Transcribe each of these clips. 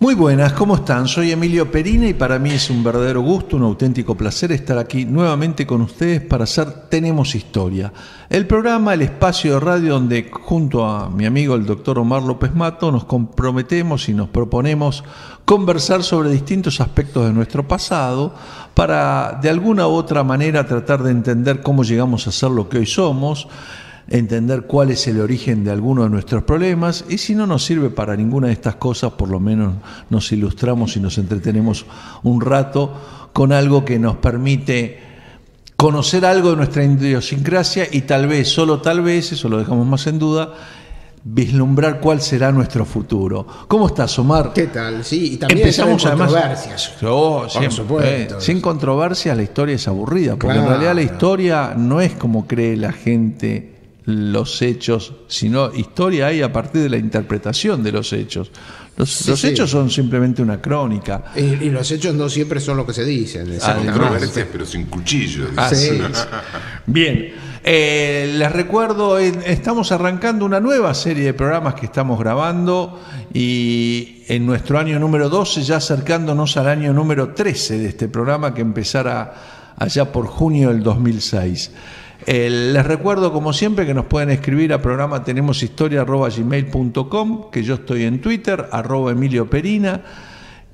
Muy buenas, ¿cómo están? Soy Emilio Perina y para mí es un verdadero gusto, un auténtico placer estar aquí nuevamente con ustedes para hacer Tenemos Historia, el programa, el espacio de radio donde junto a mi amigo el doctor Omar López Mato nos comprometemos y nos proponemos conversar sobre distintos aspectos de nuestro pasado para de alguna u otra manera tratar de entender cómo llegamos a ser lo que hoy somos, entender cuál es el origen de alguno de nuestros problemas y si no nos sirve para ninguna de estas cosas, por lo menos nos ilustramos y nos entretenemos un rato con algo que nos permite conocer algo de nuestra idiosincrasia y tal vez, solo tal vez, eso lo dejamos más en duda, vislumbrar cuál será nuestro futuro. ¿Cómo estás, Omar? ¿Qué tal? Sí, y también empezamos además controversias. Por supuesto. Sin controversias la historia es aburrida, porque en realidad la historia no es como cree la gente los hechos, sino historia hay a partir de la interpretación de los hechos. Los hechos son simplemente una crónica. Y los hechos no siempre son lo que se dicen. Controversias, pero sin cuchillos. Así es. Bien. Les recuerdo, estamos arrancando una nueva serie de programas que estamos grabando y en nuestro año número 12, ya acercándonos al año número 13 de este programa que empezará allá por junio del 2006. Les recuerdo, como siempre, que nos pueden escribir a programa tenemoshistoria@gmail.com, que yo estoy en Twitter, @Emilio Perina,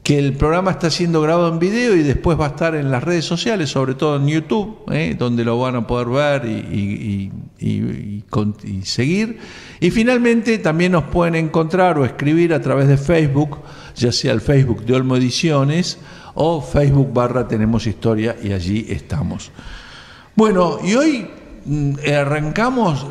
que el programa está siendo grabado en video y después va a estar en las redes sociales, sobre todo en YouTube, donde lo van a poder ver y seguir. Y finalmente también nos pueden encontrar o escribir a través de Facebook, ya sea el Facebook de Olmo Ediciones o Facebook/Tenemos Historia, y allí estamos. Bueno, y hoy arrancamos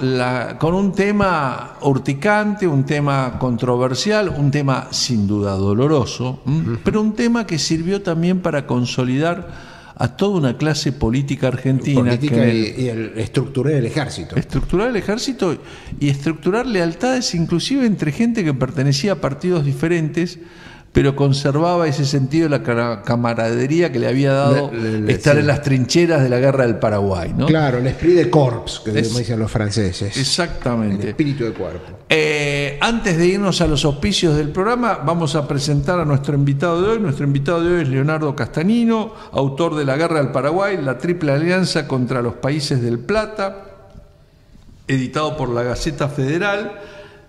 con un tema urticante, un tema controversial, un tema sin duda doloroso, pero un tema que sirvió también para consolidar a toda una clase política argentina. Y estructurar el ejército. Estructurar el ejército y estructurar lealtades inclusive entre gente que pertenecía a partidos diferentes, pero conservaba ese sentido de la camaradería que le había dado estar en las trincheras de la guerra del Paraguay, ¿no? Claro, el esprit de corps, que dicen los franceses. Exactamente. El espíritu de cuerpo. Antes de irnos a los auspicios del programa, vamos a presentar a nuestro invitado de hoy. Nuestro invitado de hoy es Leonardo Castanino, autor de La Guerra del Paraguay, la Triple Alianza contra los Países del Plata, editado por la Gaceta Federal.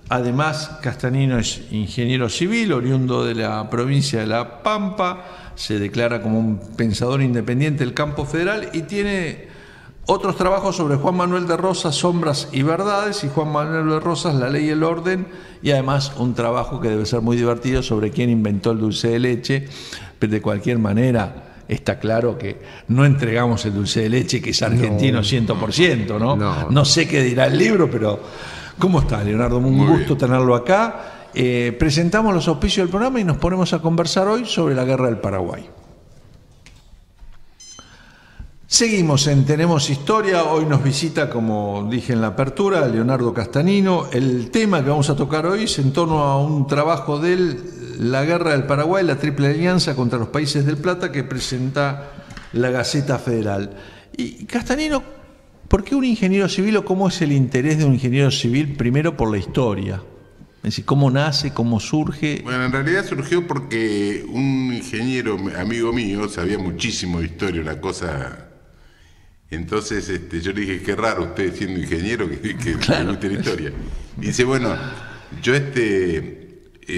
Además, Castanino es ingeniero civil, oriundo de la provincia de La Pampa, se declara como un pensador independiente del campo federal y tiene otros trabajos sobre Juan Manuel de Rosas, Sombras y Verdades, y Juan Manuel de Rosas, La Ley y el Orden, y además un trabajo que debe ser muy divertido sobre quién inventó el dulce de leche. Pero de cualquier manera, está claro que no entregamos el dulce de leche, que es argentino 100%, ¿no? No sé qué dirá el libro, pero... ¿Cómo está, Leonardo? Un gusto tenerlo acá. Presentamos los auspicios del programa y nos ponemos a conversar hoy sobre la Guerra del Paraguay. Seguimos en Tenemos Historia. Hoy nos visita, como dije en la apertura, Leonardo Castanino. El tema que vamos a tocar hoy es en torno a un trabajo de él, La Guerra del Paraguay, la Triple Alianza contra los Países del Plata, que presenta la Gaceta Federal. Y Castanino, ¿por qué un ingeniero civil o cómo es el interés de un ingeniero civil primero por la historia? Es decir, ¿cómo nace, cómo surge? Bueno, en realidad surgió porque un ingeniero amigo mío sabía muchísimo de historia, una cosa... Entonces yo le dije, qué raro usted siendo ingeniero que le guste la historia. Y dice, bueno, yo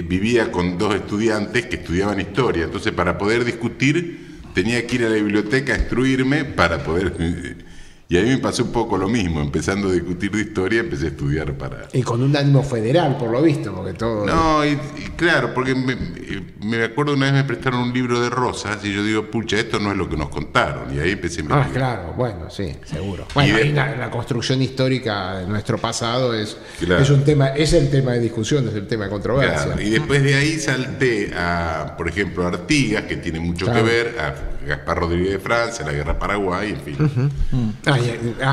vivía con dos estudiantes que estudiaban historia, entonces para poder discutir tenía que ir a la biblioteca a instruirme para poder... Y a mí me pasó un poco lo mismo, empezando a discutir de historia, empecé a estudiar para... Y con un ánimo federal, por lo visto, porque todo... No, y claro, porque me acuerdo una vez me prestaron un libro de Rosas y yo digo, pucha, esto no es lo que nos contaron, y ahí empecé a investigar. Claro, bueno, sí, seguro. Bueno, y la construcción histórica de nuestro pasado es un tema, es el tema de discusión, es el tema de controversia. Claro, y después de ahí salté a, por ejemplo, a Artigas, que tiene mucho que ver, a Gaspar Rodríguez de Francia, la Guerra Paraguay, en fin.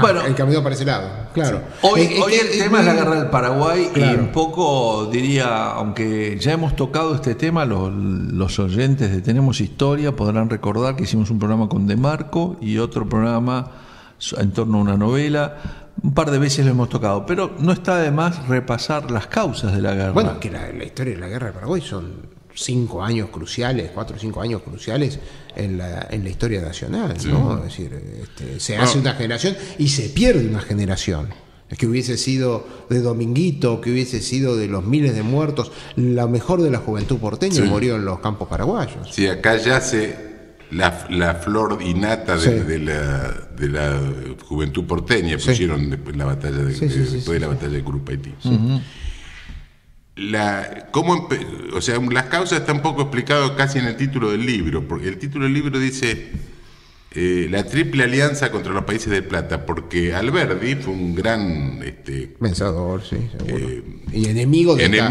Bueno, el camino para ese lado, claro. Sí. Hoy el tema es la Guerra del Paraguay, y un poco diría, aunque ya hemos tocado este tema, los oyentes de Tenemos Historia podrán recordar que hicimos un programa con De Marco y otro programa en torno a una novela. Un par de veces lo hemos tocado, pero no está de más repasar las causas de la guerra. Bueno, que la historia de la Guerra del Paraguay son 4 o 5 años cruciales en la historia nacional, ¿no? Es decir, se hace una generación y se pierde una generación. Es que hubiese sido de Dominguito, que hubiese sido de los miles de muertos, la mejor de la juventud porteña murió en los campos paraguayos. Sí, acá yace la flor innata de la juventud porteña, pusieron después la batalla de la batalla de Curupaytí. O sea, las causas están un poco explicadas casi en el título del libro, porque el título del libro dice la triple alianza contra los países del Plata, porque Alberdi fue un gran pensador, sí, seguro. Y enemigo de la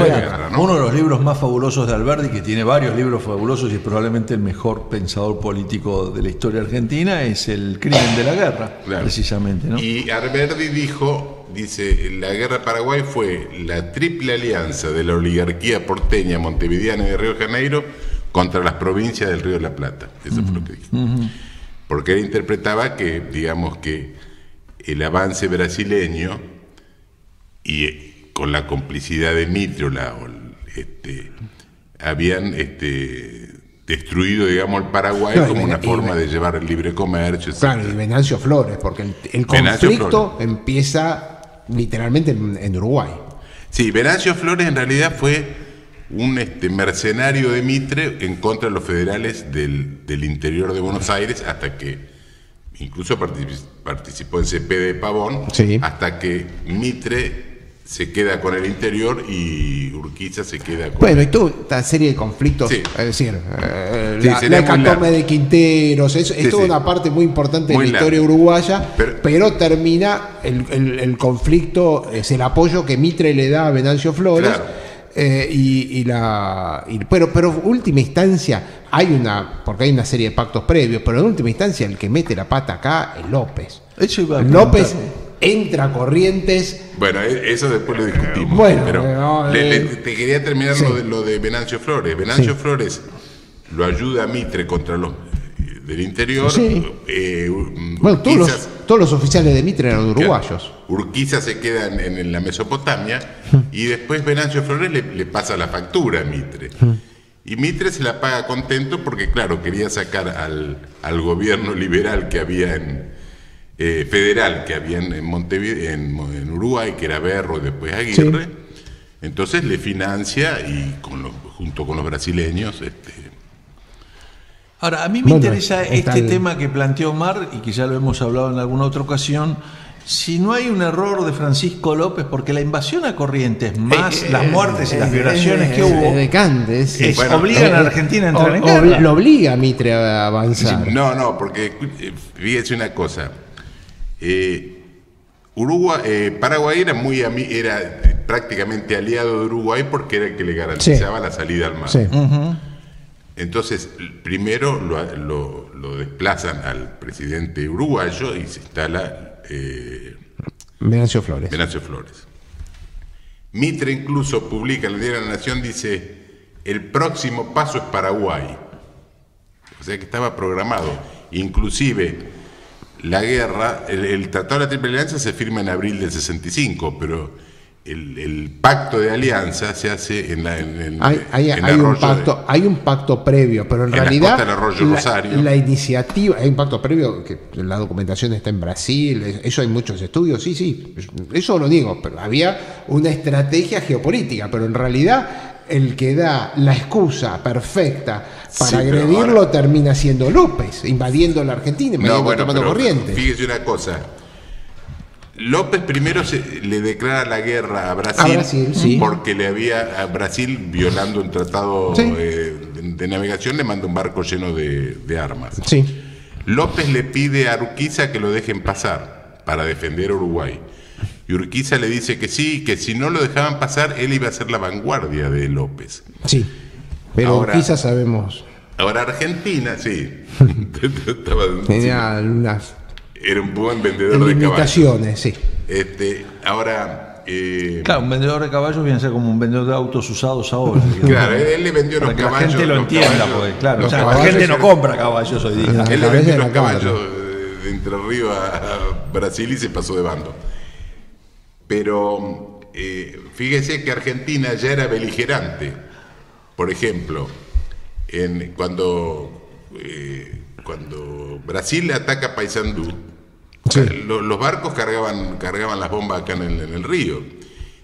guerra, ¿no? Uno de los libros más fabulosos de Alberdi, que tiene varios libros fabulosos y es probablemente el mejor pensador político de la historia argentina, es El crimen de la guerra, precisamente, ¿no? Y Alberdi dice, la guerra de Paraguay fue la triple alianza de la oligarquía porteña, montevideana y de Río de Janeiro contra las provincias del Río de la Plata. Eso fue lo que dijo. Porque él interpretaba que, digamos, que el avance brasileño y con la complicidad de Mitre habían destruido, digamos, el Paraguay como una forma de llevar el libre comercio, etc. Claro, y Venancio Flores, porque el conflicto empieza literalmente en Uruguay. Sí, Venancio Flores en realidad fue un mercenario de Mitre en contra de los federales del interior de Buenos Aires, hasta que incluso participó en CP de Pavón, hasta que Mitre se queda con el interior y Urquiza se queda con... Bueno, y toda esta serie de conflictos, es decir, la hecatombe de Quinteros, es toda una parte muy importante de la historia uruguaya, pero termina el conflicto, es el apoyo que Mitre le da a Venancio Flores. Claro. Pero última instancia porque hay una serie de pactos previos, pero en última instancia el que mete la pata acá es López. López entra a Corrientes. Bueno, eso después lo discutimos. Bueno, pero te quería terminar lo de Venancio Flores. Venancio Flores lo ayuda a Mitre contra los del interior. Bueno, todos los oficiales de Mitre eran uruguayos. Urquiza se queda en la Mesopotamia y después Venancio Flores le pasa la factura a Mitre. Y Mitre se la paga contento porque, claro, quería sacar al gobierno liberal que había federal que había en Montevideo, en Uruguay, que era Berro y después Aguirre. Entonces le financia y junto con los brasileños... Ahora, a mí me interesa este tema que planteó Omar y que ya lo hemos hablado en alguna otra ocasión. Si no hay un error de Francisco López, porque la invasión a Corrientes, más las muertes y las violaciones que hubo, obligan a Argentina a entrar en guerra. Lo obliga a Mitre a avanzar. No, porque fíjese una cosa. Paraguay era prácticamente aliado de Uruguay porque era el que le garantizaba la salida al mar. Entonces, primero lo desplazan al presidente uruguayo y se instala Venancio Flores. Mitre incluso publica en el Diario de la Nación, dice, el próximo paso es Paraguay. O sea que estaba programado. Inclusive, la guerra, el Tratado de la Triple Alianza se firma en abril del 65, pero el pacto de alianza se hace hay un pacto previo, pero en realidad la iniciativa, hay un pacto previo que la documentación está en Brasil, eso hay muchos estudios, sí, eso lo digo, pero había una estrategia geopolítica, pero en realidad el que da la excusa perfecta para agredirlo termina siendo López, invadiendo la Argentina, tomando Corrientes. Fíjese una cosa. López primero le declara la guerra a Brasil, porque a Brasil, violando un tratado de navegación, le manda un barco lleno de armas. López le pide a Urquiza que lo dejen pasar para defender a Uruguay. Y Urquiza le dice que sí, que si no lo dejaban pasar, él iba a ser la vanguardia de López. Pero ahora, Urquiza sabemos. Ahora Argentina, tenía unas... Era un buen vendedor de caballos. Ahora... claro, un vendedor de caballos viene a ser como un vendedor de autos usados ahora. Claro, él le vendió los caballos. Que la gente lo entienda, porque claro, la gente no compra caballos hoy día. Él le vendió los caballos de Entre Ríos a Brasil y se pasó de bando. Pero fíjese que Argentina ya era beligerante. por ejemplo, cuando Brasil ataca Paysandú, sí, los barcos cargaban las bombas acá en el río.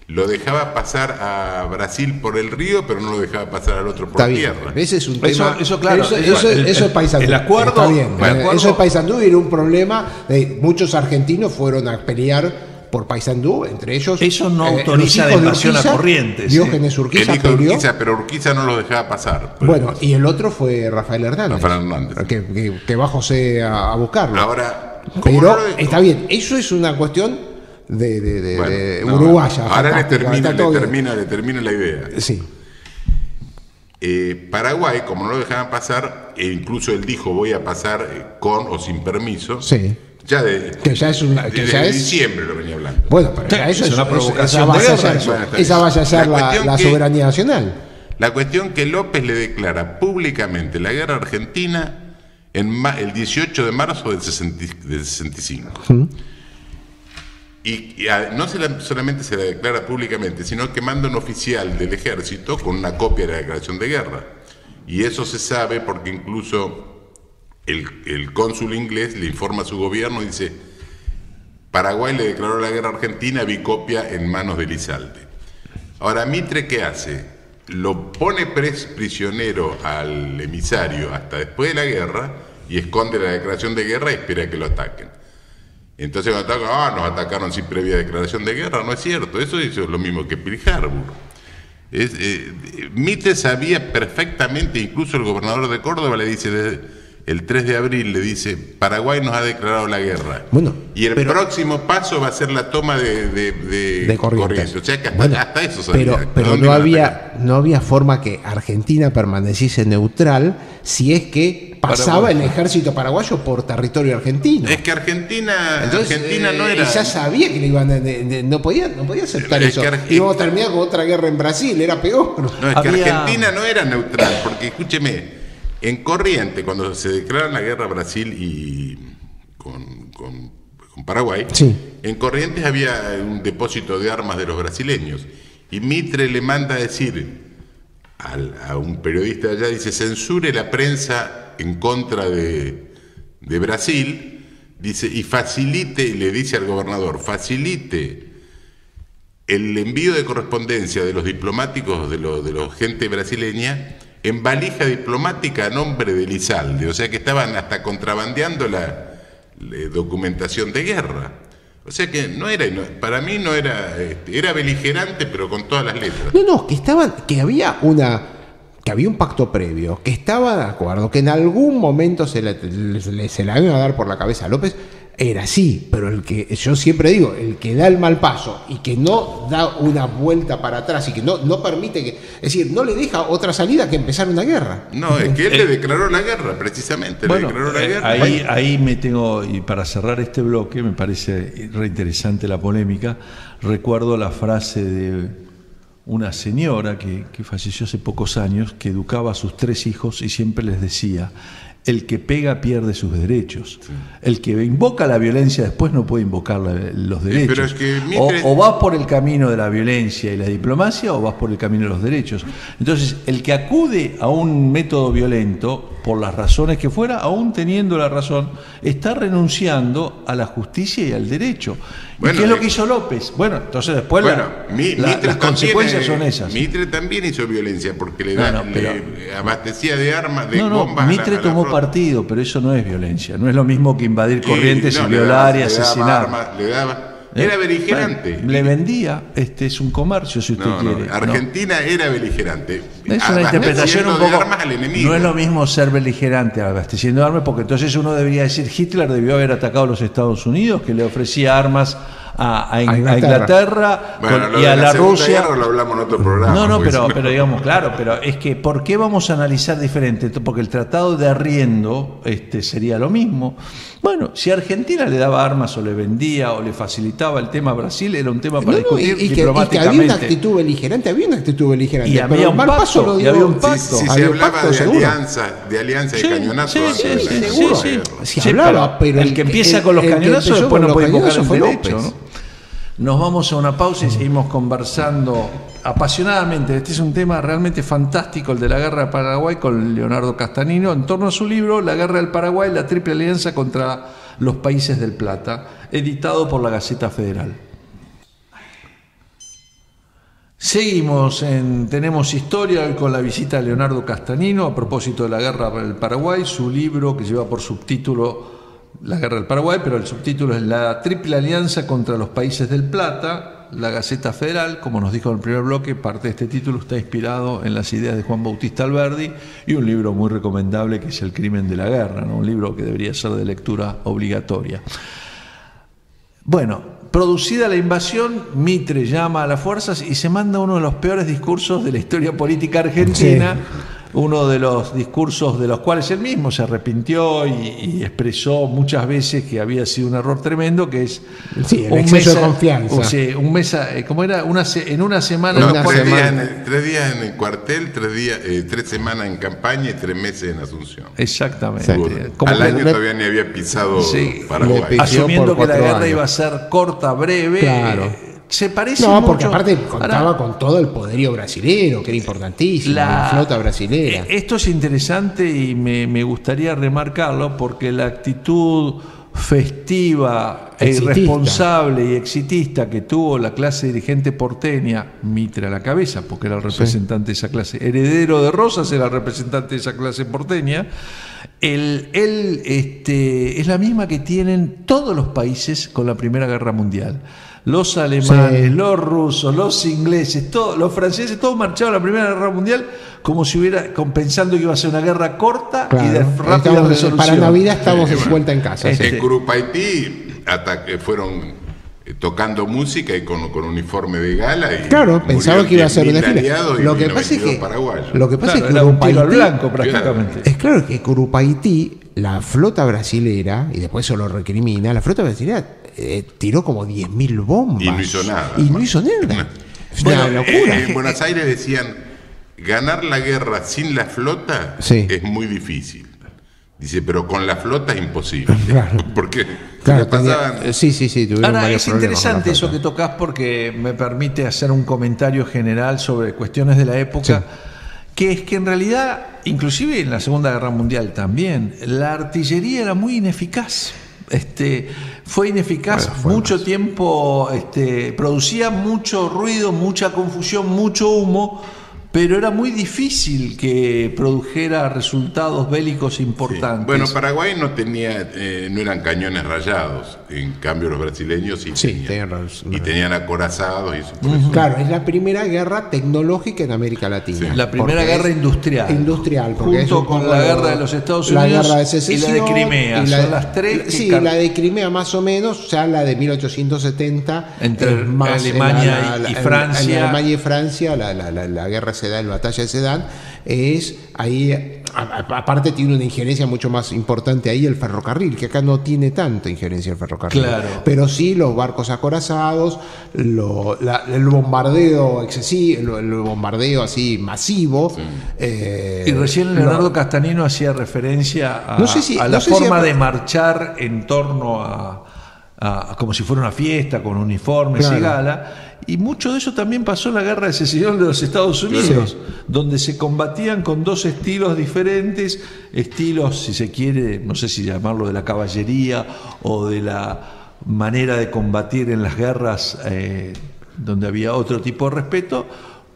Lo dejaba pasar a Brasil por el río, pero no lo dejaba pasar al otro por tierra. Ese es un tema. Eso claro. Eso es Paysandú. El acuerdo. Está bien. Eso es Paysandú y era un problema. Muchos argentinos fueron a pelear por Paysandú, entre ellos. Eso no autoriza la invasión a Corrientes. Diógenes Urquiza peleó. Pero Urquiza no lo dejaba pasar. Bueno, y el otro fue Rafael Hernández. Que va José a buscarlo. Ahora, pero está bien. Eso es una cuestión de uruguaya. Ahora le termino la idea. Sí. Paraguay, como no lo dejaban pasar, e incluso él dijo voy a pasar con o sin permiso. Sí. Desde diciembre lo venía hablando. Bueno, pero eso es una provocación de guerra. Esa vaya a ser la soberanía nacional. La cuestión que López le declara públicamente la guerra a Argentina el 18 de marzo del 65. Y no solamente se la declara públicamente, sino que manda un oficial del ejército con una copia de la declaración de guerra. Y eso se sabe porque incluso el cónsul inglés le informa a su gobierno y dice: Paraguay le declaró la guerra a Argentina, vi copia en manos de Elizalde. Ahora, Mitre, ¿qué hace? Lo pone prisionero al emisario hasta después de la guerra y esconde la declaración de guerra y espera que lo ataquen. Entonces cuando atacan, nos atacaron sin previa declaración de guerra. No es cierto, eso es lo mismo que Pearl Harbor. Mitre sabía perfectamente, incluso el gobernador de Córdoba le dice, el 3 de abril le dice, Paraguay nos ha declarado la guerra. Bueno, y el próximo paso va a ser la toma de Corrientes. O sea que hasta eso sabía. Pero no había forma que Argentina permaneciese neutral si es que pasaba el ejército paraguayo por territorio argentino. Es que Argentina no era. Ya sabía que le iban no podía aceptar eso. Íbamos a terminar con otra guerra en Brasil, era peor. No, es que Argentina no era neutral, porque escúcheme, en Corrientes, cuando se declaran la guerra a Brasil y con Paraguay, sí, en Corrientes había un depósito de armas de los brasileños. Y Mitre le manda a decir a un periodista de allá, dice, censure la prensa en contra de Brasil, dice, y facilite, le dice al gobernador, facilite el envío de correspondencia de los diplomáticos de los gente brasileña en valija diplomática a nombre de Elizalde, o sea que estaban hasta contrabandeando la documentación de guerra. O sea que para mí no era, era beligerante, pero con todas las letras. No, que había un pacto previo, que estaba de acuerdo, que en algún momento se la iban a dar por la cabeza a López. Era así, pero yo siempre digo, el que da el mal paso y que no da una vuelta para atrás y que no permite es decir, no le deja otra salida que empezar una guerra. No, es que él le declaró la guerra, precisamente. Bueno, le declaró la guerra. Ahí me tengo, y para cerrar este bloque, me parece reinteresante la polémica. Recuerdo la frase de una señora que falleció hace pocos años, que educaba a sus 3 hijos y siempre les decía: el que pega pierde sus derechos. Sí. El que invoca la violencia después no puede invocar los derechos. Pero es que o vas por el camino de la violencia y la diplomacia o vas por el camino de los derechos. Entonces, el que acude a un método violento, por las razones que fuera, aún teniendo la razón, está renunciando a la justicia y al derecho. Bueno, ¿y qué es lo que hizo López? Bueno, entonces después las consecuencias son esas. Mitre también hizo violencia porque le abastecía de armas, de bombas. Mitre tomó partido, pero eso no es violencia. No es lo mismo que invadir Corrientes y violar y asesinar. Le daba era beligerante. Le vendía, es un comercio, si usted quiere. Argentina era beligerante. Es una interpretación un poco. No es lo mismo ser beligerante abasteciendo armas, porque entonces uno debería decir, Hitler debió haber atacado a los Estados Unidos, que le ofrecía armas a Inglaterra y a la Rusia. Lo hablamos en otro programa. Pero digamos, claro, pero es que ¿por qué vamos a analizar diferente? Porque el tratado de arriendo sería lo mismo. Bueno, si Argentina le daba armas o le vendía o le facilitaba el tema a Brasil, era un tema para discutir diplomáticamente. Y que había una actitud beligerante, Y había un pacto. Si se hablaba de alianza de cañonazos. Sí, se hablaba, pero el que empieza con los cañonazos después no puede invocar el derecho, ¿no? Nos vamos a una pausa y seguimos conversando apasionadamente. Este es un tema realmente fantástico, el de la guerra del Paraguay, con Leonardo Castanino, en torno a su libro La Guerra del Paraguay, la Triple Alianza contra los Países del Plata, editado por la Gaceta Federal. Seguimos en Tenemos Historia, hoy con la visita de Leonardo Castanino a propósito de la Guerra del Paraguay, su libro que lleva por subtítulo La Guerra del Paraguay, pero el subtítulo es La Triple Alianza contra los Países del Plata. La Gaceta Federal, como nos dijo en el primer bloque, parte de este título está inspirado en las ideas de Juan Bautista Alberdi y un libro muy recomendable que es El Crimen de la Guerra, ¿no? Un libro que debería ser de lectura obligatoria. Bueno, producida la invasión, Mitre llama a las fuerzas y se manda uno de los peores discursos de la historia política argentina. Sí. Uno de los discursos de los cuales él mismo se arrepintió y expresó muchas veces que había sido un error tremendo, que es el exceso de confianza. Un mes, ¿cómo era? En una semana. No, 3 días en el cuartel, 3 semanas en campaña y 3 meses en Asunción. Exactamente. Al año todavía ni había pisado Paraguay. Asumiendo que la guerra iba a ser corta, breve. Claro. Se parece no, mucho. Porque aparte contaba con todo el poderío brasilero, que era importantísimo, la flota brasilera. Esto es interesante y me gustaría remarcarlo porque la actitud festiva, irresponsable y exitista que tuvo la clase dirigente porteña, Mitre a la cabeza, porque era el representante de esa clase, heredero de Rosas era el representante de esa clase porteña, es la misma que tienen todos los países con la Primera Guerra Mundial. Los alemanes, los rusos, los ingleses, los franceses, todos marcharon a la Primera Guerra Mundial como si pensando que iba a ser una guerra corta y de rápida resolución. Para Navidad estamos de vuelta en casa. En Curupaití fueron tocando música y con uniforme de gala. Y pensaba que iba a ser un desfile. Lo que pasa es que Curupaití, al blanco prácticamente. Es claro que Curupaití, la flota brasilera, y después eso lo recrimina, la flota brasilera tiró como 10.000 bombas. Y no hizo nada. Es una locura. En Buenos Aires decían, ganar la guerra sin la flota es muy difícil. Dice, pero con la flota es imposible. Claro. Porque pasaban... Ahora, es interesante eso que tocas porque me permite hacer un comentario general sobre cuestiones de la época, que es que en realidad, inclusive en la Segunda Guerra Mundial también, la artillería era muy ineficaz. Fue ineficaz mucho tiempo, producía mucho ruido, mucha confusión, mucho humo, pero era muy difícil que produjera resultados bélicos importantes. Sí. Bueno, Paraguay no eran cañones rayados, en cambio los brasileños tenían acorazados. Claro, es la primera guerra tecnológica en América Latina. La primera guerra industrial. Junto con la guerra de los Estados Unidos, la guerra de secesión, y la de Crimea. Son las tres. La de Crimea más o menos, ya la de 1870. Entre Alemania y Francia. En Alemania y Francia, la guerra la batalla de Sedán, es ahí, aparte tiene una injerencia mucho más importante ahí el ferrocarril, que acá no tiene tanta injerencia el ferrocarril. Claro. Pero sí los barcos acorazados, el bombardeo excesivo, el bombardeo así masivo. Sí. Y recién Leonardo Castanino hacía referencia a la forma de marchar en torno a como si fuera una fiesta, con uniformes y gala. Y mucho de eso también pasó en la Guerra de Secesión de los Estados Unidos, donde se combatían con dos estilos diferentes, estilos, si se quiere, no sé si llamarlo de la caballería o de la manera de combatir en las guerras donde había otro tipo de respeto,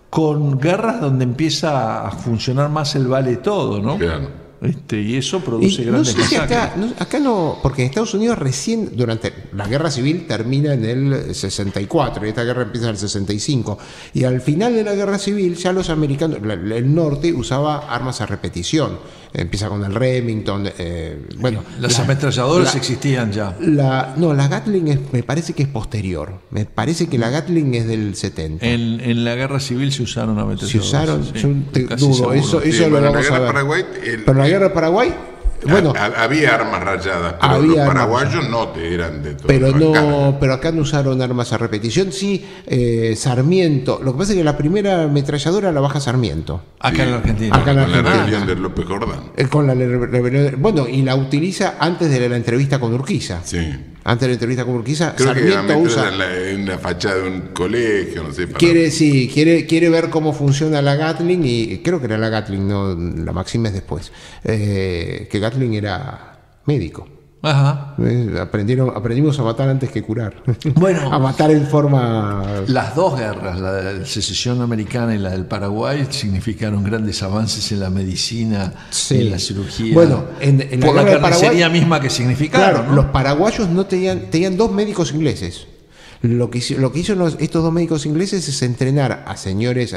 con guerras donde empieza a funcionar más el vale todo, ¿no? Claro. Y eso produce grandes masacres. Acá no, porque en Estados Unidos recién, durante la guerra civil termina en el 64 y esta guerra empieza en el 65, y al final de la guerra civil ya los americanos, el norte usaba armas a repetición, empieza con el Remington, las ametralladoras existían ya. La Gatling me parece que es posterior, me parece que la Gatling es del 70. En la guerra civil se usaron ametralladoras. Dudo, eso lo vamos a ver. Paraguay, pero la guerra de Paraguay, había armas rayadas, pero los paraguayos no eran de todo. Pero acá no usaron armas a repetición. Sí, Sarmiento. Lo que pasa es que la primera ametralladora la baja Sarmiento. Acá en la Argentina. Con la rebelión de López Jordán. Con la rebelión. Bueno, y la utiliza antes de la entrevista con Urquiza. Sí. antes de la entrevista con Urquiza. Creo Sarmiento que usa en la fachada de un colegio, no sé. Quiere ver cómo funciona la Gatling, y creo que era la Gatling, no, la Maxim es después, que Gatling era médico. Ajá. Aprendimos a matar antes que curar. Bueno, a matar en forma. Las dos guerras, la de la secesión americana y la del Paraguay, significaron grandes avances en la medicina, en la cirugía. Bueno, por la carnicería misma que significaron. Claro, ¿no? Los paraguayos no tenían dos médicos ingleses. Lo que hicieron estos dos médicos ingleses es entrenar a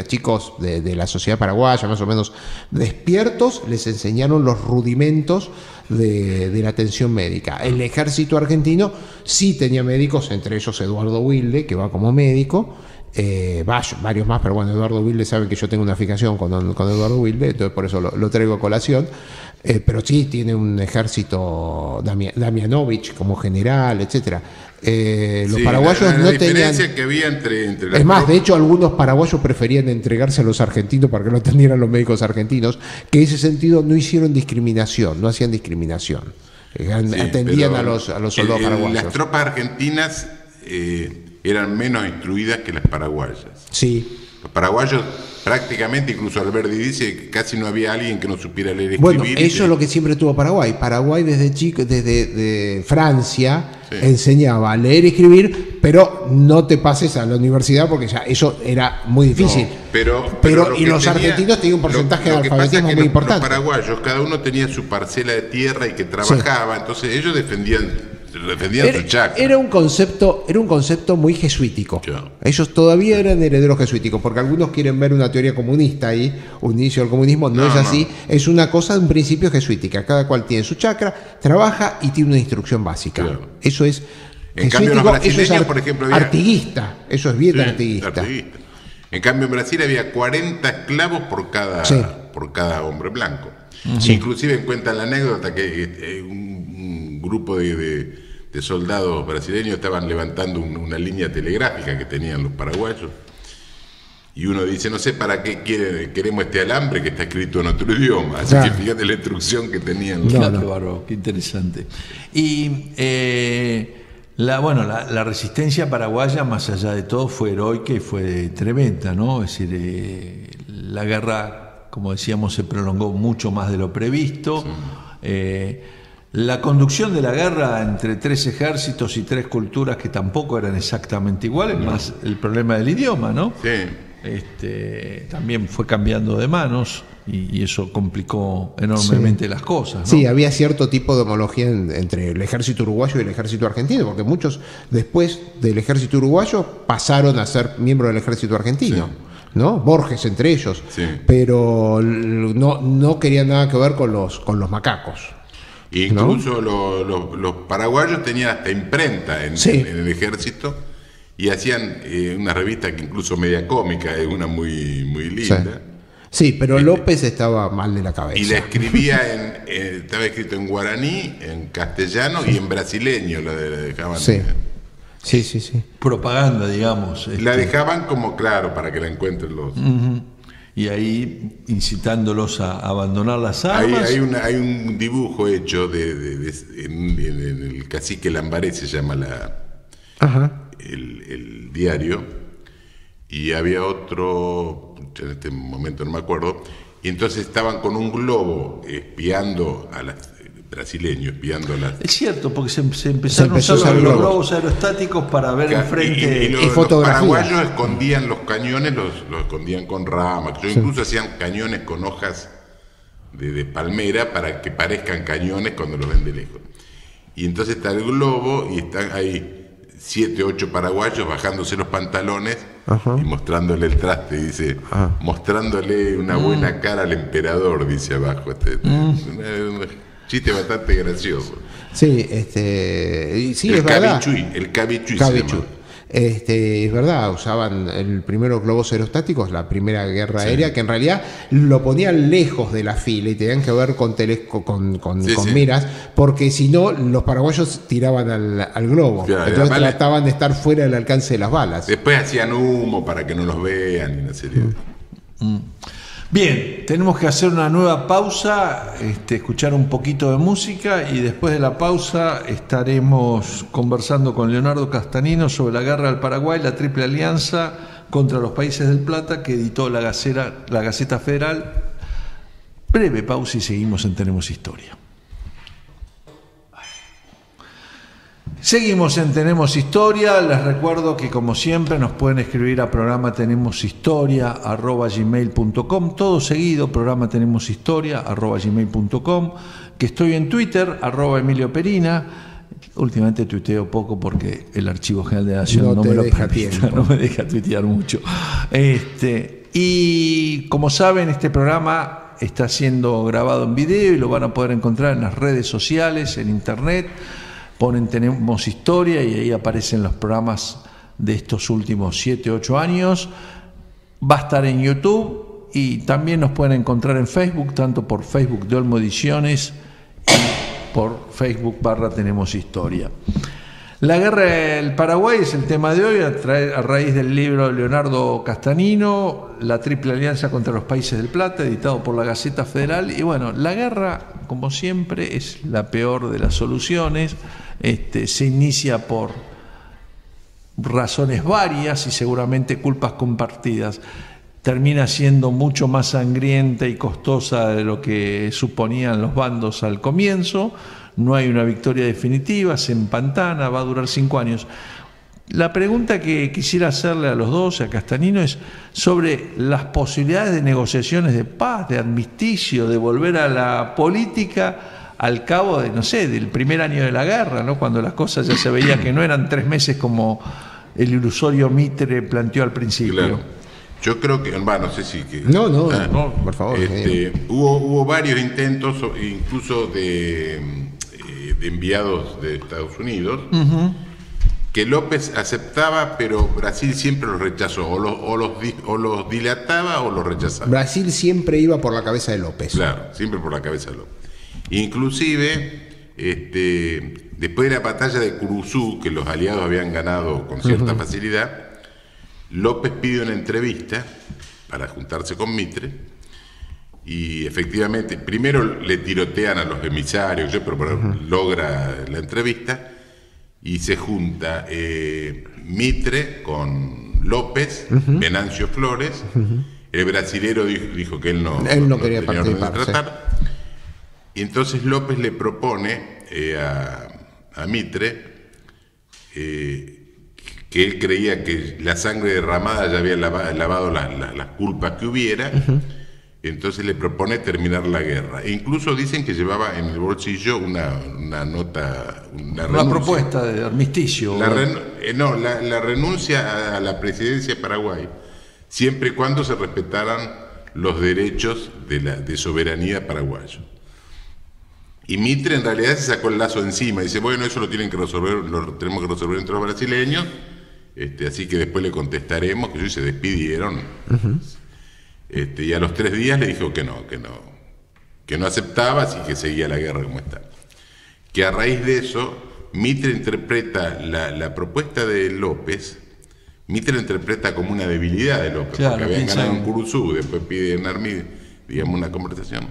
chicos de la sociedad paraguaya, más o menos despiertos, les enseñaron los rudimentos de la atención médica. El ejército argentino sí tenía médicos, entre ellos Eduardo Wilde, que va como médico, varios más, pero bueno, Eduardo Wilde, saben que yo tengo una fijación con Eduardo Wilde, entonces por eso lo traigo a colación. Pero sí tiene un ejército, Damianovich como general, etcétera. Los paraguayos no tenían. Que había entre es más, de hecho, algunos paraguayos preferían entregarse a los argentinos para que lo atendieran los médicos argentinos, que en ese sentido no hicieron discriminación, no hacían discriminación. Atendían a los soldados paraguayos. Las tropas argentinas eran menos instruidas que las paraguayas. Sí. Los paraguayos prácticamente, incluso Alberdi dice que casi no había alguien que no supiera leer y escribir. Bueno, eso es lo que siempre tuvo Paraguay. Paraguay desde Francia enseñaba a leer y escribir, pero no te pases a la universidad porque ya eso era muy difícil. No, pero y los argentinos tenían un porcentaje de alfabetismo muy importante. Los paraguayos, cada uno tenía su parcela de tierra y que trabajaba, entonces ellos defendían su chacra. Era un concepto muy jesuítico. Claro. Ellos todavía eran herederos jesuíticos, porque algunos quieren ver una teoría comunista ahí, un inicio del comunismo, no es así, es una cosa de un principio jesuítica, cada cual tiene su chacra, trabaja y tiene una instrucción básica. Claro. Eso es en cambio, los brasileños, por ejemplo, artiguista, eso es bien artiguista. En cambio, en Brasil había 40 esclavos por cada hombre blanco. Sí. Inclusive cuentan la anécdota que un grupo de soldados brasileños estaban levantando una línea telegráfica que tenían los paraguayos, y uno dice, no sé para qué queremos este alambre que está escrito en otro idioma, así que fíjate la instrucción que tenían los bárbaro, qué interesante. Y la resistencia paraguaya, más allá de todo, fue heroica y fue tremenda, ¿no? Es decir, la guerra, como decíamos, se prolongó mucho más de lo previsto. Sí. La conducción de la guerra entre 3 ejércitos y 3 culturas que tampoco eran exactamente iguales, más el problema del idioma, ¿no? Sí. También fue cambiando de manos y eso complicó enormemente las cosas, ¿no? Sí, había cierto tipo de homología entre el ejército uruguayo y el ejército argentino, porque muchos después del ejército uruguayo pasaron a ser miembros del ejército argentino. Sí. ¿No? Borges entre ellos, pero no querían nada que ver con los macacos. Incluso los paraguayos tenían hasta imprenta en el ejército y hacían una revista que incluso media cómica, es una muy, muy linda. Sí, pero López estaba mal de la cabeza. Y la escribía estaba escrito en guaraní, en castellano y en brasileño, la dejaban. Sí. Propaganda, digamos. La dejaban como para que la encuentren los. Y ahí incitándolos a abandonar las armas. Hay un dibujo hecho en el Cacique Lambaré, se llama el diario, y había otro, en este momento no me acuerdo, y entonces estaban con un globo espiando a las brasileños, espiando las... Es cierto, porque se empezaron a usar los globos aerostáticos para ver enfrente. Y los paraguayos escondían los cañones, los escondían con ramas, incluso hacían cañones con hojas de palmera para que parezcan cañones cuando los ven de lejos. Y entonces está el globo y están ahí 7, 8 paraguayos bajándose los pantalones y mostrándole el traste, dice, mostrándole una buena cara al emperador, dice abajo. Chiste bastante gracioso. Sí, sí, es verdad. El cabichuy se llama. Es verdad, usaban el primero globos aerostáticos, la primera guerra aérea, que en realidad lo ponían lejos de la fila y tenían que ver con miras, porque si no, los paraguayos tiraban al globo. Claro, entonces trataban de estar fuera del alcance de las balas. Después hacían humo para que no los vean y una serie. Bien, tenemos que hacer una nueva pausa, escuchar un poquito de música y después de la pausa estaremos conversando con Leonardo Castanino sobre la guerra del Paraguay, la Triple Alianza contra los Países del Plata que editó la Gaceta Federal. Breve pausa y seguimos en Tenemos Historia. Seguimos en Tenemos Historia. Les recuerdo que como siempre nos pueden escribir a programa tenemoshistoria@gmail.com, todo seguido, programa tenemoshistoria@gmail.com, que estoy en Twitter @Emilio Perina. Últimamente tuiteo poco porque el Archivo General de la Nación no me lo permite, no me deja tuitear mucho. Y como saben, este programa está siendo grabado en video y lo van a poder encontrar en las redes sociales, en internet. Ponen Tenemos Historia y ahí aparecen los programas de estos últimos 7, 8 años. Va a estar en YouTube y también nos pueden encontrar en Facebook, tanto por Facebook de Olmo Ediciones y por Facebook /Tenemos Historia. La guerra del Paraguay es el tema de hoy, a raíz del libro de Leonardo Castanino, La Triple Alianza contra los Países del Plata, editado por la Gaceta Federal. Y bueno, la guerra, como siempre, es la peor de las soluciones. Se inicia por razones varias y seguramente culpas compartidas. Termina siendo mucho más sangrienta y costosa de lo que suponían los bandos al comienzo. No hay una victoria definitiva, se empantana, va a durar 5 años. La pregunta que quisiera hacerle a los dos, a Castanino, es sobre las posibilidades de negociaciones de paz, de armisticio, de volver a la política al cabo de, no sé, del primer año de la guerra, ¿no? Cuando las cosas ya se veía que no eran 3 meses como el ilusorio Mitre planteó al principio. Claro. Yo creo que, no sé si... No, por favor. Hubo varios intentos, incluso de enviados de Estados Unidos, que López aceptaba, pero Brasil siempre los rechazó, o los dilataba o los rechazaba. Brasil siempre iba por la cabeza de López. Claro, siempre por la cabeza de López. Inclusive, después de la batalla de Curuzú, que los aliados habían ganado con cierta facilidad, López pide una entrevista para juntarse con Mitre. Y efectivamente, primero le tirotean a los emisarios, pero logra la entrevista y se junta Mitre con López, Venancio Flores. El brasilero dijo que él no quería participar. Y entonces López le propone a Mitre que él creía que la sangre derramada ya había lavado las culpas que hubiera. Entonces le propone terminar la guerra. E incluso dicen que llevaba en el bolsillo una nota, una propuesta de armisticio. La renuncia a la presidencia de Paraguay, siempre y cuando se respetaran los derechos de soberanía paraguayo. Y Mitre en realidad se sacó el lazo encima. Dice, bueno, eso lo tenemos que resolver entre los brasileños. Así que después le contestaremos, que ellos se despidieron. Y a los 3 días le dijo que no aceptaba, así que seguía la guerra como está. Que a raíz de eso, Mitre interpreta la propuesta de López, Mitre la interpreta como una debilidad de López, claro, porque habían ganado en Curuzú, después piden una conversación.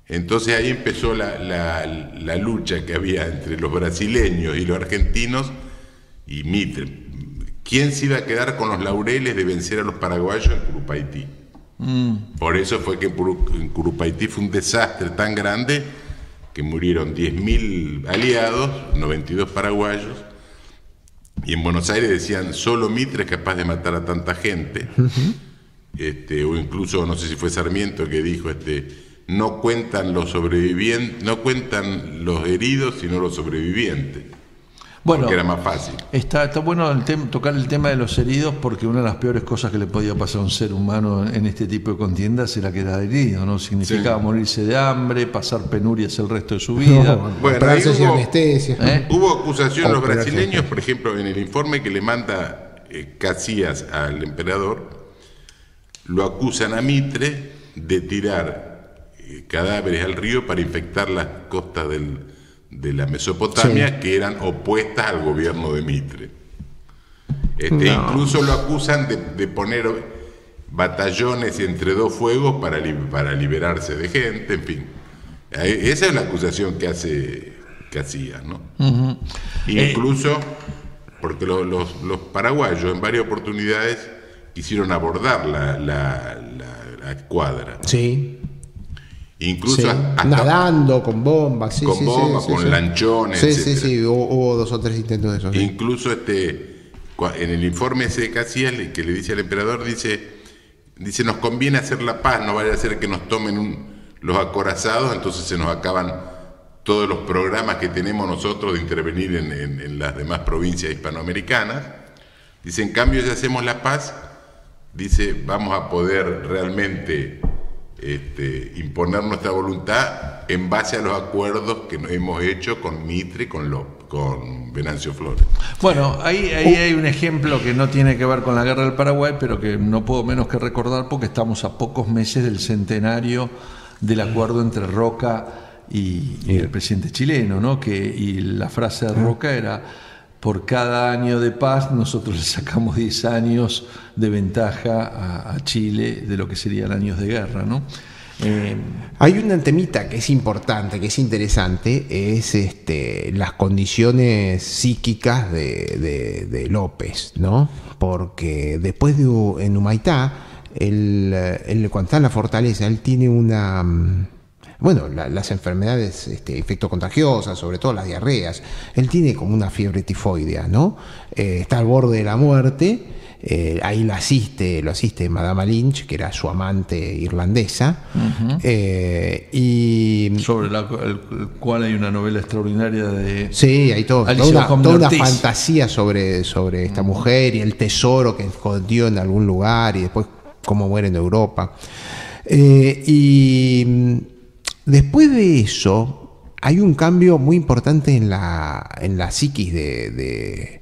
Entonces ahí empezó la lucha que había entre los brasileños y los argentinos y Mitre. ¿Quién se iba a quedar con los laureles de vencer a los paraguayos en Curupaití? Por eso fue que en Curupaití fue un desastre tan grande que murieron 10.000 aliados, 92 paraguayos, y en Buenos Aires decían, solo Mitre es capaz de matar a tanta gente. O incluso, no sé si fue Sarmiento que dijo, no cuentan los sobrevivientes, no cuentan los heridos, sino los sobrevivientes. Bueno, porque era más fácil. Está bueno tocar el tema de los heridos, porque una de las peores cosas que le podía pasar a un ser humano en este tipo de contiendas era que era herido, ¿no? Significaba morirse de hambre, pasar penurias el resto de su vida. Hubo anestesia. Hubo acusación a los brasileños, por ejemplo, en el informe que le manda Casillas al emperador, lo acusan a Mitre de tirar cadáveres al río para infectar las costas de la Mesopotamia, que eran opuestas al gobierno de Mitre. Incluso lo acusan de poner batallones entre dos fuegos para liberarse de gente, en fin. Esa es la acusación que hacía, ¿no? Uh-huh. Incluso porque los paraguayos en varias oportunidades quisieron abordar la escuadra. Sí. Incluso sí. hasta nadando con bombas, sí, con bombas, con lanchones, sí, hubo 2 o 3 intentos de eso. Incluso en el informe ese de Casillas, que le dice al emperador, dice nos conviene hacer la paz, no vaya a ser que nos tomen los acorazados, entonces se nos acaban todos los programas que tenemos nosotros de intervenir en las demás provincias hispanoamericanas. Dice, en cambio, si hacemos la paz, dice, vamos a poder realmente imponer nuestra voluntad en base a los acuerdos que hemos hecho con Mitre y con Venancio Flores. Bueno, ahí hay un ejemplo que no tiene que ver con la guerra del Paraguay, pero que no puedo menos que recordar porque estamos a pocos meses del centenario del acuerdo entre Roca y el presidente chileno, ¿no? Y la frase de Roca era: por cada año de paz nosotros le sacamos 10 años de ventaja a Chile de lo que serían años de guerra, ¿no? Hay una temita que es importante, que es interesante, es las condiciones psíquicas de López, ¿no? Porque después en Humaitá, cuando está en la fortaleza, él tiene una... Bueno, las enfermedades infectocontagiosas, sobre todo las diarreas, él tiene como una fiebre tifoidea, ¿no? Está al borde de la muerte, ahí lo asiste Madame Lynch, que era su amante irlandesa, uh-huh. Y sobre el cual hay una novela extraordinaria de... Sí, hay toda una fantasía sobre esta mujer y el tesoro que escondió en algún lugar y después cómo muere en Europa. Y después de eso hay un cambio muy importante en la psiquis de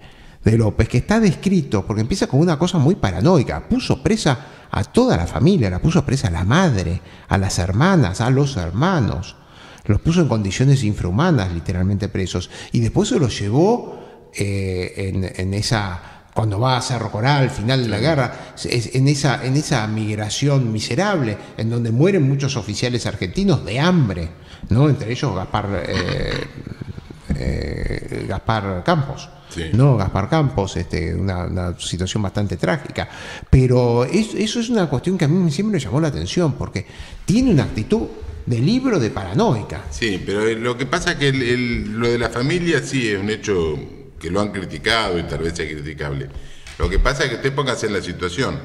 López, que está descrito porque empieza con una cosa muy paranoica. Puso presa a toda la familia, la puso presa a la madre, a las hermanas, a los hermanos, los puso en condiciones infrahumanas, literalmente presos, y después se los llevó en esa... Cuando va a Cerro Corá al final de la guerra, en esa migración miserable, en donde mueren muchos oficiales argentinos de hambre, ¿no? Entre ellos Gaspar Campos. Sí. ¿No? Gaspar Campos, una situación bastante trágica. Pero eso es una cuestión que a mí siempre me llamó la atención, porque tiene una actitud de libro de paranoica. Sí, pero lo que pasa es que lo de la familia sí es un hecho que lo han criticado y tal vez sea criticable. Lo que pasa es que usted póngase en la situación.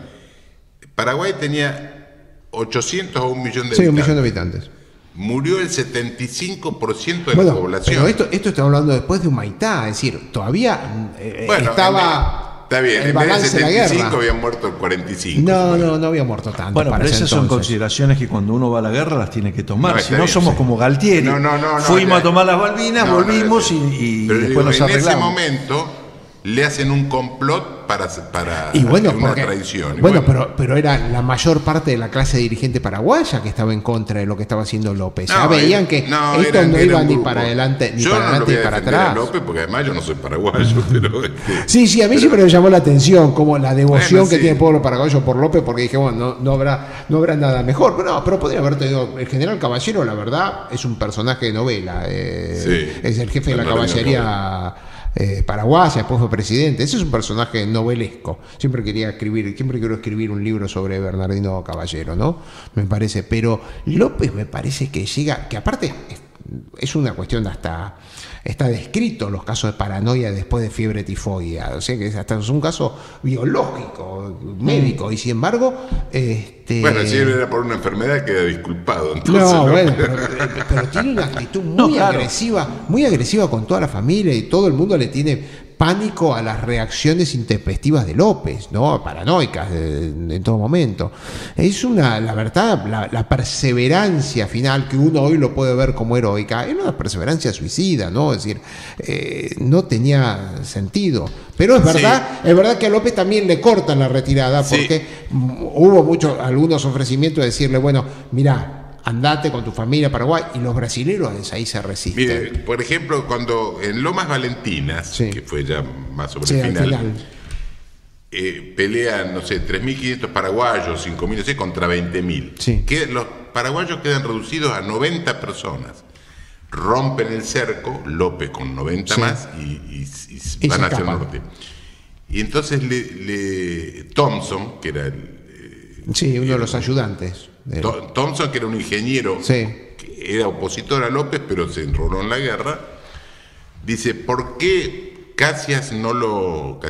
Paraguay tenía 800 o 1 millón de habitantes. Sí, 1 millón de habitantes. Murió el 75% de la población. Pero esto estamos hablando después de Humaitá, es decir, todavía estaba... Está bien, en vez de 75 habían muerto el 45. No había muerto tanto. Bueno, pero esas son consideraciones que cuando uno va a la guerra las tiene que tomar. Si no, somos como Galtieri. Fuimos a tomar las Malvinas, volvimos y después nos arreglamos. En ese momento le hacen un complot para una traición. Pero era la mayor parte de la clase dirigente paraguaya que estaba en contra de lo que estaba haciendo López. Veían que esto no iba ni para adelante ni para atrás. A López, porque además yo no soy paraguayo. Pero sí, a mí siempre me llamó la atención como la devoción que tiene el pueblo paraguayo por López, porque dije, bueno, no habrá nada mejor. Pero podría haber tenido el general Caballero, la verdad, es un personaje de novela. Es el jefe de la caballería paraguaya, después fue presidente. Ese es un personaje novelesco. Siempre quiero escribir un libro sobre Bernardino Caballero, ¿no? Me parece. Pero López me parece que llega, que aparte es una cuestión hasta... Está descrito los casos de paranoia después de fiebre tifoidea, o sea que hasta es un caso biológico, médico, y sin embargo... Bueno, si era por una enfermedad queda disculpado. Entonces, pero tiene una actitud muy agresiva con toda la familia y todo el mundo le tiene pánico a las reacciones intempestivas de López, ¿no? Paranoicas en todo momento. Es la verdad, la perseverancia final, que uno hoy lo puede ver como heroica, es una perseverancia suicida, ¿no? Es decir, no tenía sentido. Pero es verdad que a López también le cortan la retirada, porque hubo algunos ofrecimientos de decirle, bueno, mirá, andate con tu familia a Paraguay, y los brasileños ahí se resisten. Mire, por ejemplo, cuando en Lomas Valentinas, que fue ya más sobre el final, pelean, no sé, 3.500 paraguayos, 5.000, no sé, contra 20.000. Sí. Que los paraguayos quedan reducidos a 90 personas. Rompen el cerco, López con 90 más, y van hacia el norte. Y entonces Thompson, que era uno de los ayudantes. Thompson, que era un ingeniero, que era opositor a López, pero se enroló en la guerra, dice, ¿por qué Casillas no lo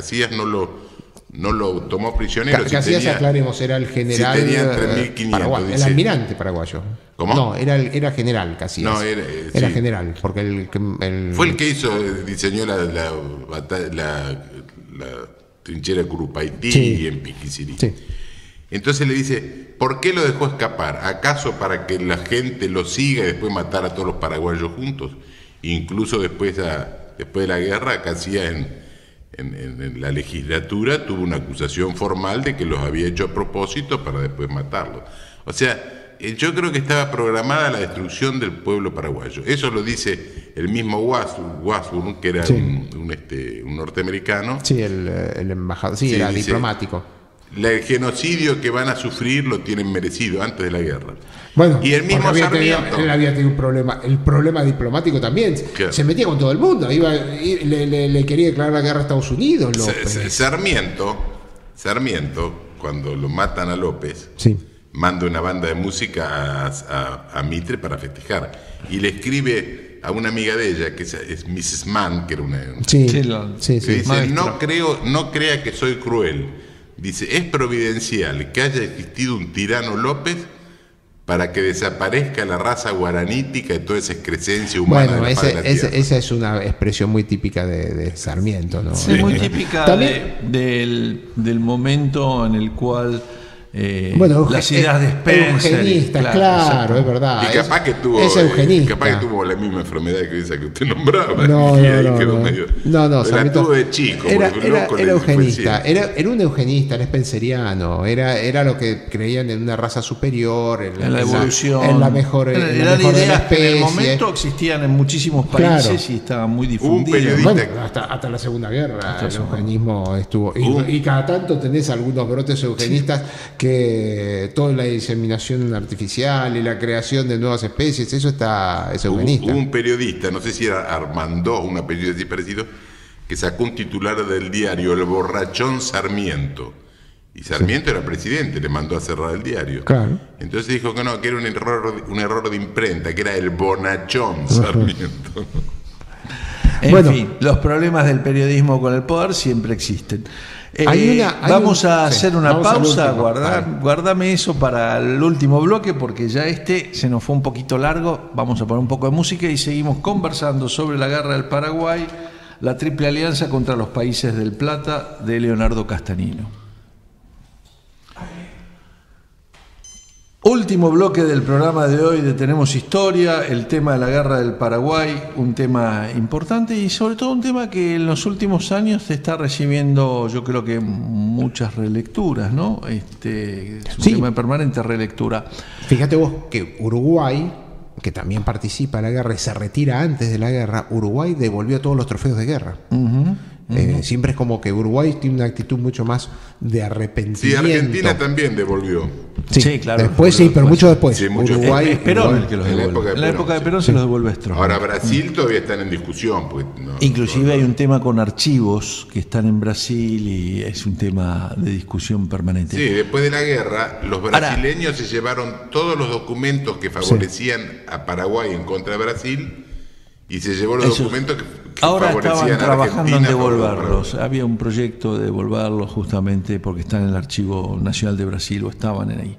tomó prisionero? Casillas, aclaremos, era el general, si tenía 3.500, el almirante paraguayo. ¿Cómo? No, era general Casillas. No, era general, porque fue el que diseñó la trinchera de Curupaití y en Piquicirí. Sí. Entonces le dice, ¿por qué lo dejó escapar? ¿Acaso para que la gente lo siga y después matar a todos los paraguayos juntos? Incluso después de la guerra, Casillas en la legislatura tuvo una acusación formal de que los había hecho a propósito para después matarlos. O sea, yo creo que estaba programada la destrucción del pueblo paraguayo. Eso lo dice el mismo Washburn, que era un norteamericano. Sí, el embajador, era dice, diplomático. El genocidio que van a sufrir lo tienen merecido antes de la guerra. Bueno, y el mismo Sarmiento. Él había tenido un problema. El problema diplomático también. Claro. Se metía con todo el mundo. Le quería declarar la guerra a Estados Unidos. Sarmiento, cuando lo matan a López, manda una banda de música a Mitre para festejar. Y le escribe a una amiga de ella, que es Mrs. Mann, que era una... dice, no crea que soy cruel. Dice, es providencial que haya existido un tirano López para que desaparezca la raza guaranítica y toda esa excrescencia humana. Bueno, esa es una expresión muy típica de Sarmiento, ¿no? Sí, muy típica del momento en el cual las ideas de Spencer. Eugenista, claro, es verdad. Y capaz que tuvo, capaz que tuvo la misma enfermedad que esa que usted nombraba. No, la tuvo de chico. Era eugenista, era un eugenista, era spenceriano, era lo que creían en una raza superior, en la evolución, en la mejor ideas que en el momento existían en muchísimos países y estaban muy difundidas. Bueno, hasta la Segunda Guerra el eugenismo estuvo. Y cada tanto tenés algunos brotes eugenistas que toda la diseminación artificial y la creación de nuevas especies, eso es eugenista. Hubo un periodista, no sé si era Armandó, un apellido así parecido, que sacó un titular del diario El Borrachón Sarmiento. Y Sarmiento era presidente, le mandó a cerrar el diario. Claro. Entonces dijo que no, que era un error de imprenta, que era El Bonachón Sarmiento. En fin, los problemas del periodismo con el poder siempre existen. Vamos a hacer una pausa, guardame eso para el último bloque, porque ya se nos fue un poquito largo. Vamos a poner un poco de música y seguimos conversando sobre la guerra del Paraguay, la Triple Alianza contra los países del Plata, de Leonardo Castanino. Último bloque del programa de hoy de Tenemos Historia, el tema de la guerra del Paraguay, un tema importante y sobre todo un tema que en los últimos años está recibiendo, yo creo que muchas relecturas, ¿no? Es un tema de permanente relectura. Fíjate vos que Uruguay, que también participa en la guerra y se retira antes de la guerra, Uruguay devolvió todos los trofeos de guerra. Siempre es como que Uruguay tiene una actitud mucho más de arrepentimiento. Sí, Argentina también devolvió. Sí, claro. Después pero mucho después. Sí, Uruguay, Perón el que los devuelve. En la época de Perón se los devuelve Stroessner. Ahora Brasil todavía están en discusión. Inclusive hay un tema con archivos que están en Brasil y es un tema de discusión permanente. Sí, después de la guerra, los brasileños se llevaron todos los documentos que favorecían a Paraguay en contra de Brasil y se llevó los documentos que ahora favorecían estaban trabajando Argentina en devolverlos. Había un proyecto de devolverlos justamente porque están en el Archivo Nacional de Brasil o estaban ahí.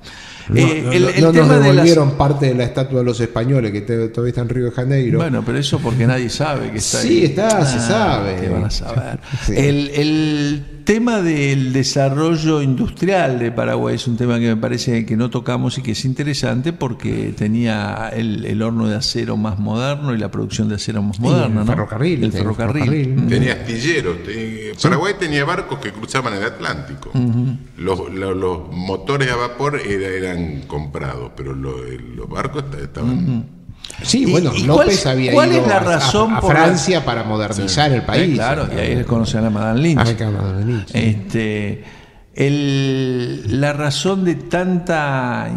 No nos devolvieron parte de la estatua de los españoles que todavía está en Río de Janeiro. Bueno, pero eso porque nadie sabe que está ahí. Sí, se sabe. ¿Qué van a saber? El tema del desarrollo industrial de Paraguay es un tema que me parece que no tocamos y que es interesante porque tenía el horno de acero más moderno y la producción de acero más moderna, el ferrocarril. Tenía astilleros. Paraguay tenía barcos que cruzaban el Atlántico. Los motores a vapor eran comprados, pero los barcos estaban... Sí, bueno, López había ido es la razón a Francia para modernizar el país. Claro, y ahí les conocían a Madame Lynch. La razón de tanta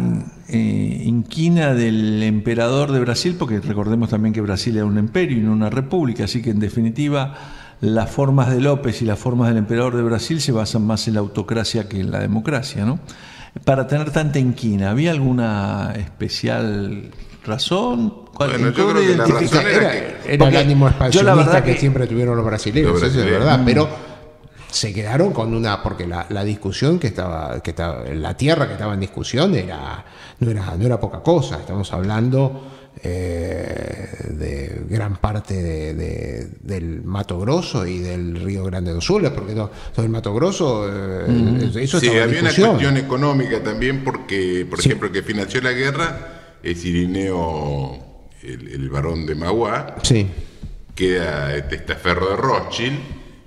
inquina del emperador de Brasil, porque recordemos también que Brasil era un imperio y no una república, así que en definitiva las formas de López y las formas del emperador de Brasil se basan más en la autocracia que en la democracia, ¿no? Para tener tanta inquina, ¿había alguna especial razón? Bueno, yo creo que la razón era el ánimo expansionista que siempre tuvieron los brasileños, eso es verdad, pero se quedaron con porque la discusión que estaba la tierra que estaba en discusión no era poca cosa. Estamos hablando de gran parte del Mato Grosso y del Río Grande do Sul, porque todo el Mato Grosso eso sí, había una cuestión económica también, porque por ejemplo, que financió la guerra es Irineo, el barón de Mauá, que era testaferro de Rothschild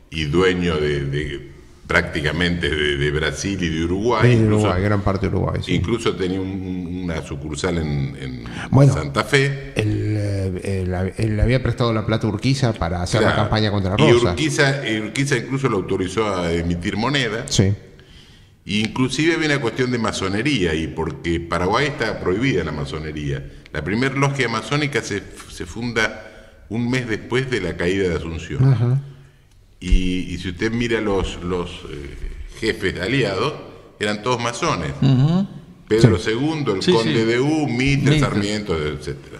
y dueño de prácticamente de Brasil y de Uruguay. De Uruguay, gran parte de Uruguay. Sí. Incluso tenía una sucursal en Santa Fe. Él había prestado la plata a Urquiza para hacer la campaña contra Rosas. Y Urquiza incluso lo autorizó a emitir moneda. Sí. Inclusive había una cuestión de masonería, y porque Paraguay está prohibida la masonería. La primera logia masónica se funda un mes después de la caída de Asunción. Ajá. Y si usted mira los jefes aliados, eran todos masones. Uh-huh. Pedro II, el conde de U, Mitre, Sarmiento, etcétera.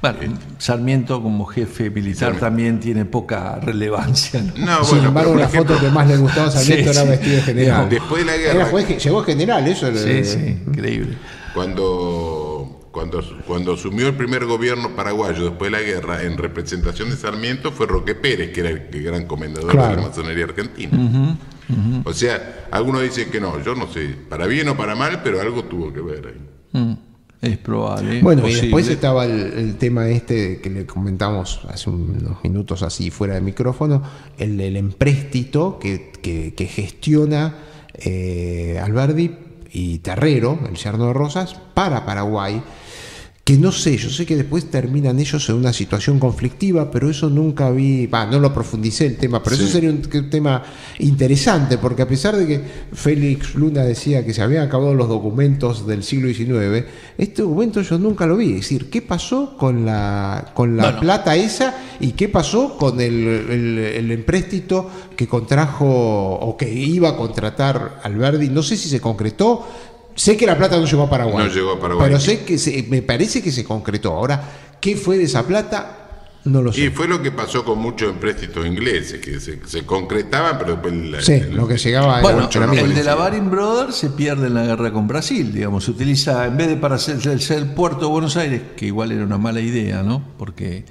Bueno, Sarmiento como jefe militar también tiene poca relevancia, ¿no? Sin embargo, la foto que más le gustaba a Sarmiento era vestido de general. Después de la guerra. Llegó general, eso. Increíble. Cuando asumió el primer gobierno paraguayo después de la guerra, en representación de Sarmiento fue Roque Pérez, que era el gran comendador de la masonería argentina. Uh-huh, uh-huh. O sea, algunos dicen que no, yo no sé, para bien o para mal, pero algo tuvo que ver ahí. Es probable. Bueno, posible. Y después estaba el tema que le comentamos hace unos minutos así fuera de micrófono, el empréstito que gestiona Alberdi y Terrero, el yerno de Rosas, para Paraguay, que no sé, yo sé que después terminan ellos en una situación conflictiva, pero eso nunca no lo profundicé el tema, pero eso sería un tema interesante, porque a pesar de que Félix Luna decía que se habían acabado los documentos del siglo XIX, este documento yo nunca lo vi. Es decir, ¿qué pasó con la plata esa y qué pasó con el empréstito que contrajo o que iba a contratar Alberdi? No sé si se concretó. Sé que la plata no llegó a Paraguay. No llegó a Paraguay. Pero sé que me parece que se concretó. Ahora, ¿qué fue de esa plata? No lo sé. Y fue lo que pasó con muchos empréstitos ingleses, que se concretaban, pero después... lo que llegaba... Bueno, el de la Baring Brothers se pierde en la guerra con Brasil, digamos. Se utiliza, en vez de para hacer el puerto de Buenos Aires, que igual era una mala idea, ¿no? Porque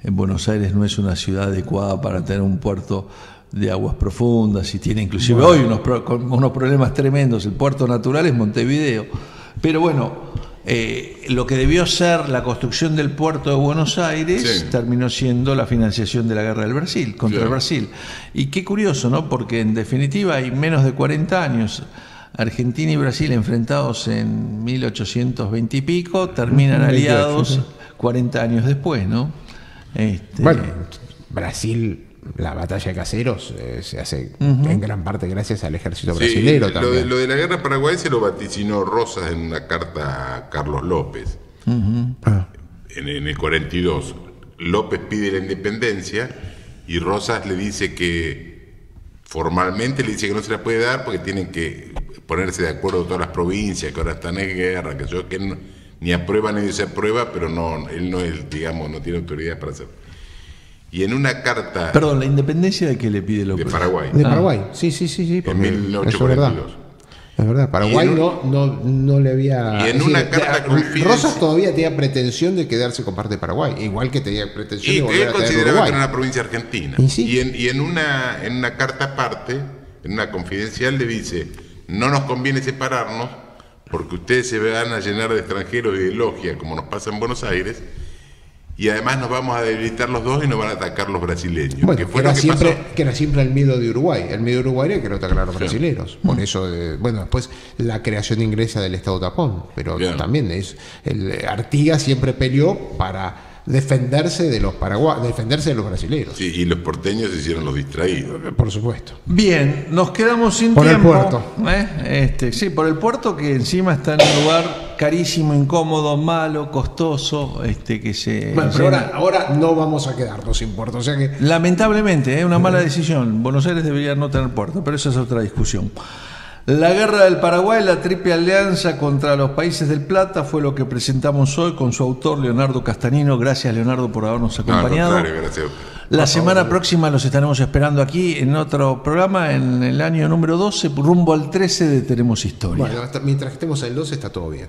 en Buenos Aires no es una ciudad adecuada para tener un puerto de aguas profundas, y tiene inclusive hoy unos problemas tremendos. El puerto natural es Montevideo, pero bueno, lo que debió ser la construcción del puerto de Buenos Aires terminó siendo la financiación de la guerra del Brasil contra el Brasil. Y qué curioso, ¿no? Porque en definitiva hay menos de 40 años Argentina y Brasil enfrentados en 1820 y pico, terminan aliados 40 años después, ¿no? Bueno, Brasil, la batalla de Caseros se hace en gran parte gracias al ejército brasilero también. Lo de la guerra paraguaya se lo vaticinó Rosas en una carta a Carlos López en el 42. López pide la independencia y Rosas le dice que formalmente le dice que no se la puede dar porque tienen que ponerse de acuerdo todas las provincias que ahora están en guerra, que ni aprueba ni desaprueba, pero él no es, digamos, no tiene autoridad para hacerlo. Y en una carta... Perdón, ¿la independencia de qué le pide López? De Paraguay. De Paraguay, sí. En 1842. Es verdad, Paraguay no le había... Y en una carta Rosas todavía tenía pretensión de quedarse con parte de Paraguay, igual que tenía pretensión de volver a tener Uruguay. Él consideraba que era una provincia argentina. ¿Sí? Y en una carta aparte, en una confidencial, le dice: no nos conviene separarnos porque ustedes se van a llenar de extranjeros y de logias, como nos pasa en Buenos Aires, y además nos vamos a debilitar los dos y nos van a atacar los brasileños. Bueno, que era siempre el miedo de Uruguay. El miedo de Uruguay era que lo atacaran los brasileños. Por eso, bueno, después la creación inglesa del Estado tapón, pero también Artigas siempre peleó para defenderse de los defenderse de los brasileños. Sí, y los porteños se hicieron los distraídos. Por supuesto. Bien, nos quedamos sin tiempo. Por el puerto. Sí, por el puerto, que encima está en un lugar carísimo, incómodo, malo, costoso, que se... Bueno, pero ahora no vamos a quedarnos sin puerto, o sea que... Lamentablemente, una mala decisión. Buenos Aires debería no tener puerto, pero esa es otra discusión. La guerra del Paraguay, la triple alianza contra los países del Plata, fue lo que presentamos hoy con su autor Leonardo Castanino. Gracias, Leonardo, por habernos acompañado. Gracias. La semana próxima los estaremos esperando aquí en otro programa, en el año número 12, rumbo al 13 de Tenemos Historia. Bueno, mientras estemos en el 12 está todo bien.